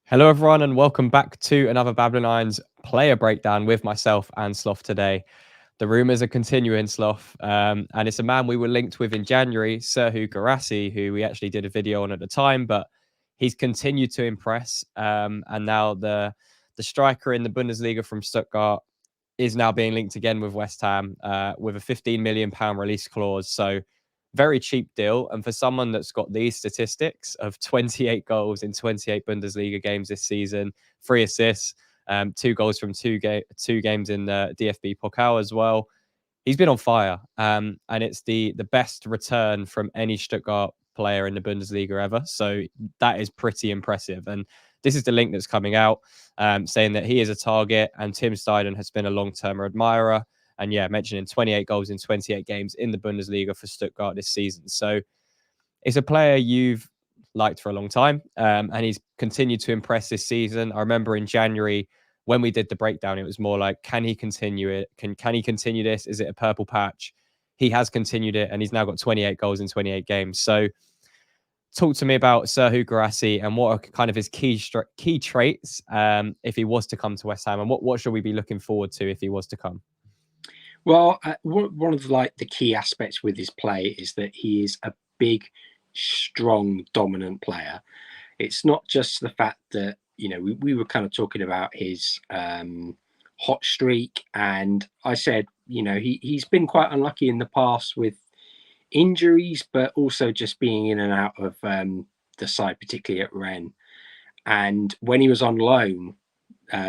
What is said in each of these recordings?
Hello, everyone, and welcome back to another Babylonines player breakdown with myself and Sloth today. The rumours are continuing, Sloth, and it's a man we were linked with in January, Serhou Guirassy, who we actually did a video on at the time, but he's continued to impress. And now the striker in the Bundesliga from Stuttgart is now being linked again with West Ham with a £15 million release clause. So very cheap deal. And for someone that's got these statistics of 28 goals in 28 Bundesliga games this season, 3 assists, 2 goals from two games in the DFB Pokal as well. He's been on fire, and it's the best return from any Stuttgart player in the Bundesliga ever. So that is pretty impressive. And this is the link that's coming out, saying that he is a target, and Tim Steidten has been a long-term admirer. And yeah, mentioning 28 goals in 28 games in the Bundesliga for Stuttgart this season. So it's a player you've liked for a long time, and he's continued to impress this season. I remember in January when we did the breakdown, it was more like, can he continue it? Can he continue this? Is it a purple patch? He has continued it, and he's now got 28 goals in 28 games. So talk to me about Serhou Guirassy and what are kind of his key traits if he was to come to West Ham, and what should we be looking forward to if he was to come? Well, one of the key aspects with his play is that he is a big, strong, dominant player. It's not just the fact that we were kind of talking about his hot streak, and I said he's been quite unlucky in the past with injuries, but also just being in and out of the side, particularly at Rennes. And when he was on loan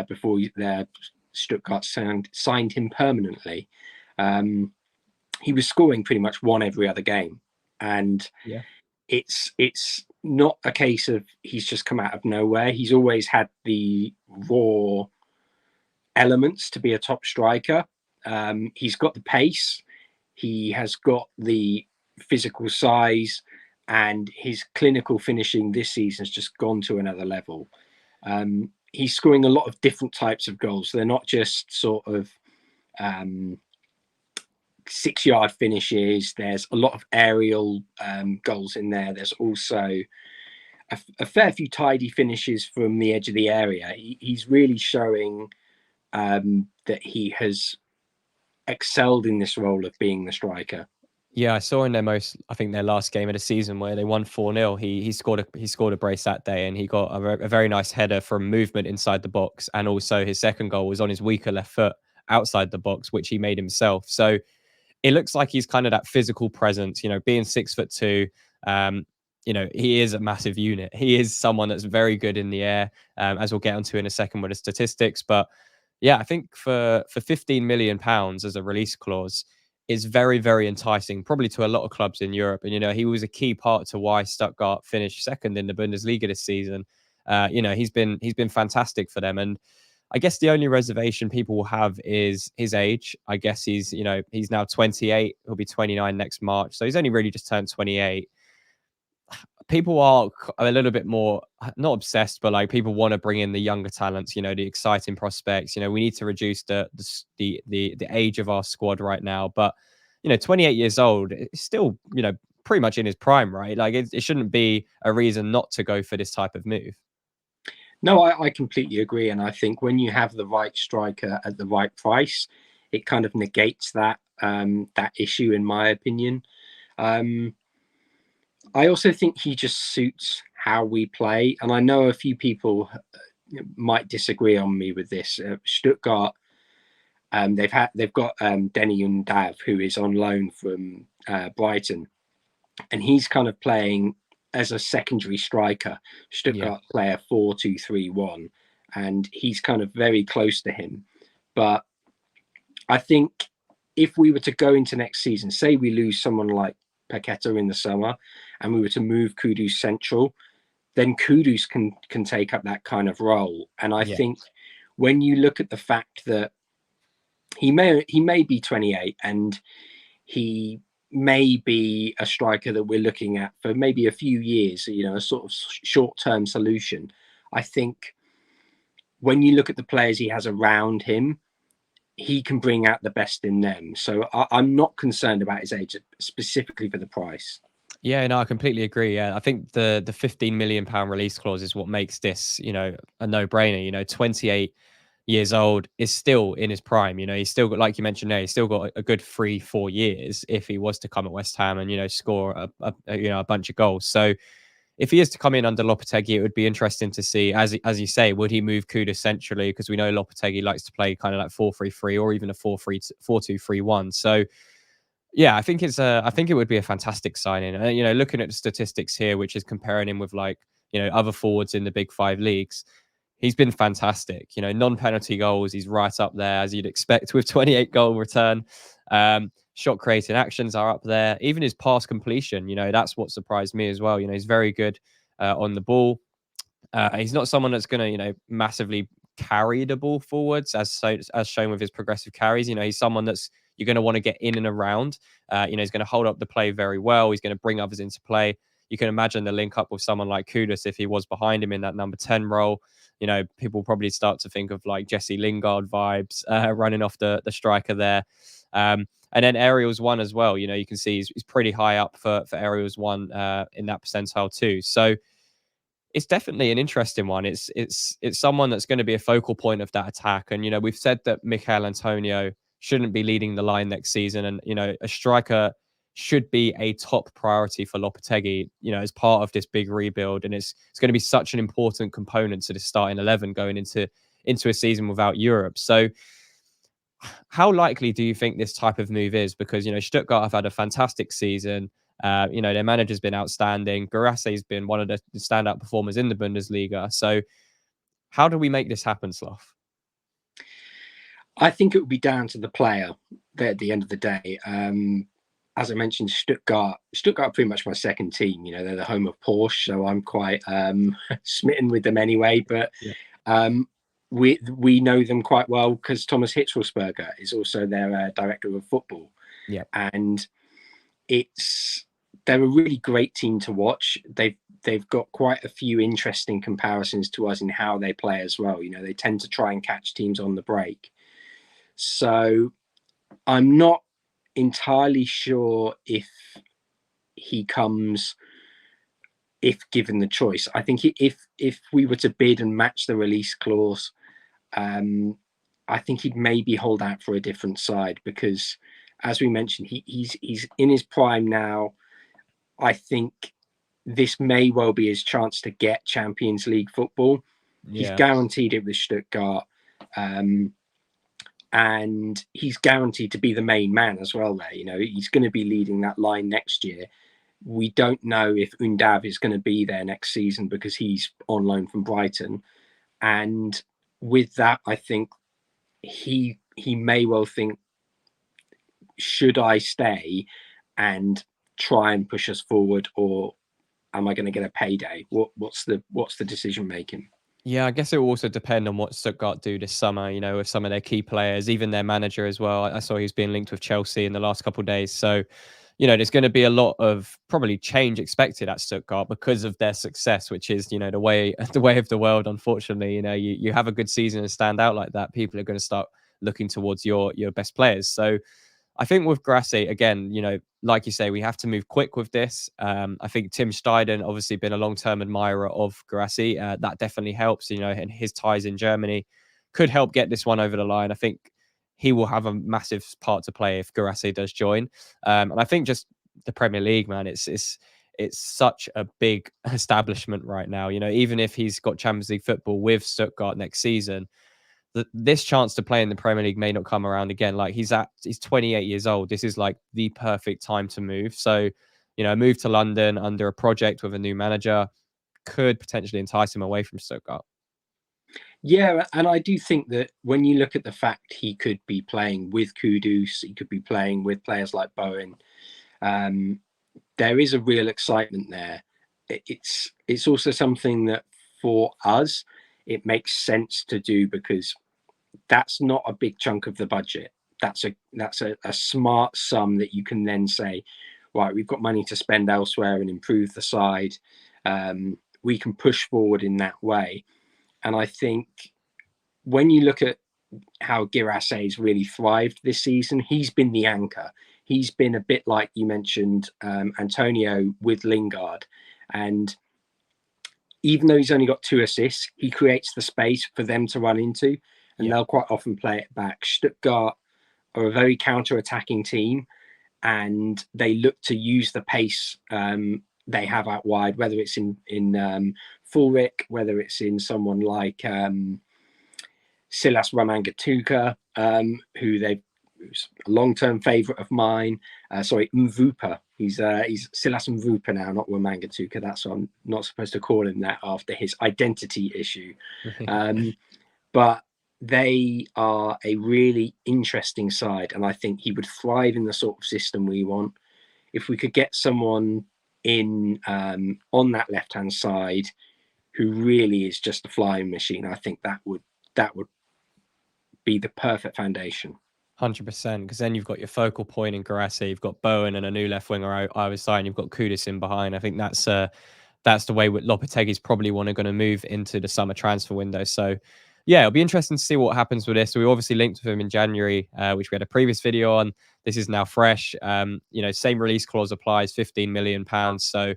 before Stuttgart signed him permanently, he was scoring pretty much one every other game. And Yeah, it's not a case of he's just come out of nowhere. He's always had the raw elements to be a top striker. He's got the pace, he has got the physical size, and his clinical finishing this season has just gone to another level. He's scoring a lot of different types of goals. They're not just sort of 6-yard finishes. There's a lot of aerial goals in there. There's also a fair few tidy finishes from the edge of the area. He's really showing that he has excelled in this role of being the striker. yeah, I saw in I think their last game of the season where they won 4-0. He scored a brace that day, and he got a very nice header from movement inside the box, and also his second goal was on his weaker left foot outside the box, which he made himself. So it looks like he's kind of that physical presence, being 6'2". He is a massive unit. He is someone that's very good in the air, as we'll get onto in a second with the statistics. But yeah, I think for £15 million as a release clause is very, very enticing, probably to a lot of clubs in Europe. And he was a key part to why Stuttgart finished second in the Bundesliga this season. He's been fantastic for them. And I guess the only reservation people will have is his age. I guess he's now 28. He'll be 29 next March. So he's only really just turned 28. People are a little bit more not obsessed, but like people want to bring in the younger talents, the exciting prospects. We need to reduce the age of our squad right now. But 28 years old, it's still pretty much in his prime, right? Like it shouldn't be a reason not to go for this type of move. No, I completely agree. And I think when you have the right striker at the right price, it kind of negates that issue, in my opinion. I also think he just suits how we play. And I know a few people might disagree on me with this. Stuttgart, they've got Denny Undav, who is on loan from Brighton, and he's kind of playing as a secondary striker. Stuttgart play a 4-2-3-1, and he's kind of very close to him. But I think if we were to go into next season, say we lose someone like Paqueta in the summer, and we were to move Kudus central, then Kudus can take up that kind of role. And I think when you look at the fact that he may be 28 and he may be a striker that we're looking at for maybe a few years, a sort of short-term solution. I think when you look at the players he has around him, he can bring out the best in them. So I'm not concerned about his age, specifically for the price. Yeah, no, I completely agree. Yeah, I think the 15 million pound release clause is what makes this, a no-brainer. 28 years old is still in his prime. He's still got, like you mentioned there, he's still got a good 3-4 years if he was to come at West Ham and score a bunch of goals. So if he is to come in under Lopetegui, it would be interesting to see, as you say, would he move Kudus centrally? Because we know Lopetegui likes to play kind of like 4-3-3 or even a 4-2-3-1. So yeah, I think it would be a fantastic signing. And looking at the statistics here, which is comparing him with like other forwards in the big five leagues, he's been fantastic. Non-penalty goals, he's right up there as you'd expect with 28 goal return. Shot creating actions are up there. Even his pass completion, that's what surprised me as well. He's very good on the ball. He's not someone that's going to, massively carry the ball forwards as shown with his progressive carries. He's someone that's you're going to want to get in and around. He's going to hold up the play very well. He's going to bring others into play. You can imagine the link up with someone like Kudus if he was behind him in that number 10 role. People probably start to think of like Jesse Lingard vibes running off the striker there. And then Ariel's one as well. You can see he's pretty high up for Ariel's one in that percentile too. So it's definitely an interesting one. It's someone that's going to be a focal point of that attack. And we've said that Michail Antonio shouldn't be leading the line next season, and a striker should be a top priority for Lopetegui. As part of this big rebuild, and it's going to be such an important component to the starting 11 going into a season without Europe. So how likely do you think this type of move is? Because Stuttgart have had a fantastic season. Their manager's been outstanding. Guirassy's been one of the standout performers in the Bundesliga. So how do we make this happen, Sloth? I think it would be down to the player at the end of the day. As I mentioned, Stuttgart are pretty much my second team. They're the home of Porsche, so I'm quite smitten with them anyway. But Yeah. we know them quite well because Thomas Hitzelsberger is also their director of football. Yeah. And they're a really great team to watch. They've got quite a few interesting comparisons to us in how they play as well. They tend to try and catch teams on the break. So I'm not entirely sure if he comes if given the choice. I think if we were to bid and match the release clause, I think he'd maybe hold out for a different side because, as we mentioned, he's in his prime now. I think this may well be his chance to get Champions League football. Yeah. He's guaranteed it with Stuttgart. And he's guaranteed to be the main man as well there. He's going to be leading that line next year. We don't know if Undav is going to be there next season because he's on loan from Brighton. And with that, I think he may well think, should I stay and try and push us forward, or am I going to get a payday? What's the decision making? Yeah, I guess it will also depend on what Stuttgart do this summer, with some of their key players, even their manager as well. I saw he's been linked with Chelsea in the last couple of days. So, there's going to be a lot of probably change expected at Stuttgart because of their success, which is, the way of the world, unfortunately. You have a good season and stand out like that, people are going to start looking towards your best players. So I think with Guirassy, again, like you say, we have to move quick with this. I think Tim Steidten, obviously been a long-term admirer of Guirassy. That definitely helps, and his ties in Germany could help get this one over the line. I think he will have a massive part to play if Guirassy does join. And I think just the Premier League, man, it's such a big establishment right now. Even if he's got Champions League football with Stuttgart next season, this chance to play in the Premier League may not come around again. Like he's 28 years old. This is like the perfect time to move. So, move to London under a project with a new manager could potentially entice him away from Stuttgart. Yeah, and I do think that when you look at the fact he could be playing with Kudus, he could be playing with players like Bowen, there is a real excitement there. It's also something that for us, it makes sense to do because that's not a big chunk of the budget. That's a smart sum that you can then say, right, we've got money to spend elsewhere and improve the side. We can push forward in that way. And I think when you look at how Guirassy has really thrived this season, he's been the anchor. he's been a bit like you mentioned, Antonio with Lingard. And even though he's only got 2 assists, he creates the space for them to run into, and they'll quite often play it back. Stuttgart are a very counter-attacking team, and they look to use the pace they have out wide, whether it's in Fulric, whether it's in someone like Silas Ramangatuka, who's a long-term favourite of mine. Sorry, Mvupa. He's Silas Mvupa now, not Ramangatuka. That's why I'm not supposed to call him that after his identity issue. But they are a really interesting side, and I think he would thrive in the sort of system we want. If we could get someone in on that left-hand side who really is just a flying machine, I think that would be the perfect foundation. 100%, because then you've got your focal point in Guirassy, you've got Bowen and a new left winger either side, and you've got Kudus in behind. I think that's the way Lopetegui's probably going to move into the summer transfer window. So, yeah, it'll be interesting to see what happens with this. So we obviously linked with him in January, which we had a previous video on. This is now fresh. Same release clause applies, £15 million. So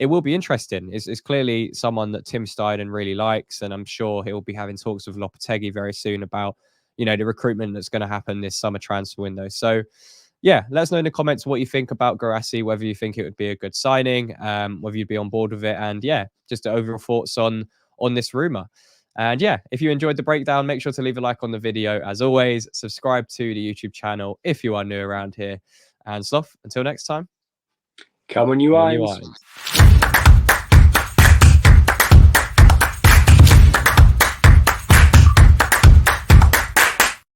it will be interesting. It's clearly someone that Tim Steidten really likes, and I'm sure he'll be having talks with Lopetegui very soon about the recruitment that's going to happen this summer transfer window. So, yeah, let us know in the comments what you think about Guirassy, whether you think it would be a good signing, whether you'd be on board with it, and yeah, just the overall thoughts on this rumor. And yeah, if you enjoyed the breakdown, make sure to leave a like on the video. As always, subscribe to the YouTube channel if you are new around here. And Sloth, until next time. Come on, you irons.